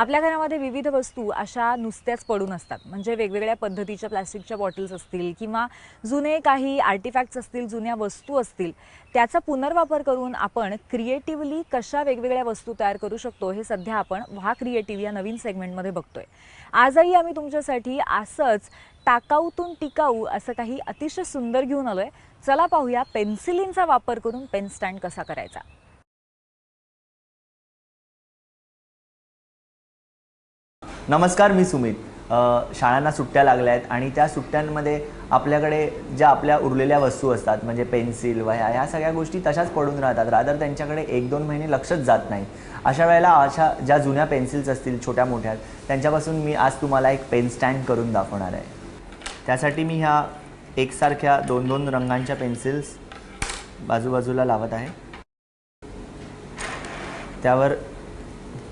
आपल्या घरामध्ये विविध वस्तू अशा नुसत्याच पडून असतात, म्हणजे वेगवेगळ्या पद्धतीच्या प्लास्टिकच्या बॉटल्स असतील किंवा जुने काही आर्टिफॅक्ट्स असतील, जुन्या वस्तू असतील, त्याचा पुनर्वापर करून आपण क्रिएटिव्हली कशा वेगवेगळ्या वस्तू तयार करू शकतो हे सध्या आपण व्हा क्रिएटिव्ह या नवीन सेगमेंटमध्ये बघतोय। आजही आम्ही तुमच्यासाठी असंच टाकाऊतून टिकाऊ असं काही अतिशय सुंदर घेऊन आलोय। चला पाहूया पेन्सिलींचा वापर करून पेन स्टँड कसा करायचा। नमस्कार, मी सुमित। शाळांना सुट्ट्या लागल्या आहेत आणि त्या सुट्ट्यांमध्ये आपल्याकडे ज्या आपल्या उरलेल्या वस्तू असतात, म्हणजे पेन्सिल, वह्या, ह्या सगळ्या गोष्टी तशाच पडून राहतात। रादर त्यांच्याकडे 1-2 महिने लक्षच जात नाही। अशा वेळेला अशा ज्या जुन्या पेन्सिल्स असतील छोट्या मोठ्या, त्यांच्यापासून मी आज तुम्हाला एक पेन स्टँड करून दाखवणार आहे। त्यासाठी मी ह्या एकसारख्या 2-2 रंगांच्या पेन्सिल्स बाजूबाजूला लावत आहे। त्यावर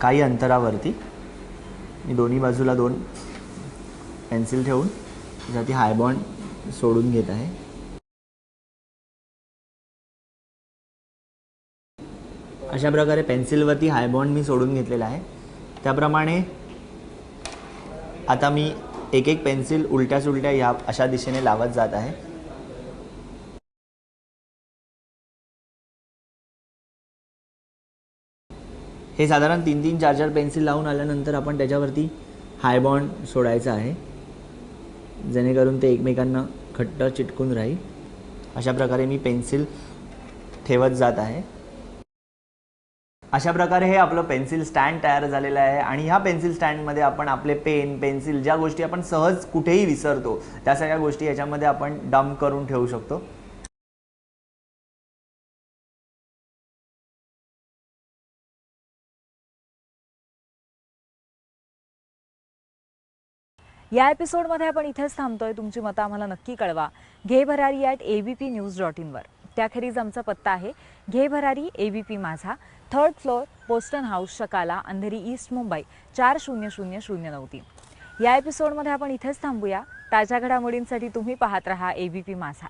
काही अंतरावरती मी दोन्ही बाजूला 2 पेन्सिल ठेवून त्यासाठी हाय बॉन्ड सोडून घेत आहे। अशा प्रकारे पेन्सिलवरती हाय बॉन्ड मी सोडून घेतलेला आहे। त्याप्रमाणे आता मी एक एक पेन्सिल उलट्या सुलट्या या अशा दिशेने लावत जात आहे। हे साधारण 3-3, 4-4 पेन्सिल लावून आल्यानंतर आपण त्याच्यावरती हाय बॉन्ड सोडायचा आहे, जेणेकरून ते एकमेकांना घट्ट चिटकून राहील। अशा प्रकारे मी पेन्सिल ठेवत जात आहे। अशा प्रकारे हे आपलं पेन्सिल स्टँड तयार झालेलं आहे आणि ह्या पेन्सिल स्टँडमध्ये आपण आपले पेन, पेन्सिल, ज्या गोष्टी आपण सहज कुठेही विसरतो त्या सगळ्या गोष्टी याच्यामध्ये आपण डंप करून ठेवू शकतो। या एपिसोडमध्ये आपण इथेच थांबतोय। तुमची मतं आम्हाला नक्की कळवा घे_भरारी@abpnews.in वर। त्याखेरीज आमचा पत्ता आहे घे_भरारी ABP Majha, 3rd floor, Poston house, Shakala, Andheri east, Mumbai 400093। या एपिसोडमध्ये आपण इथेच थांबूया। ताज्या घडामोडींसाठी तुम्ही पाहत रहा ABP माझा।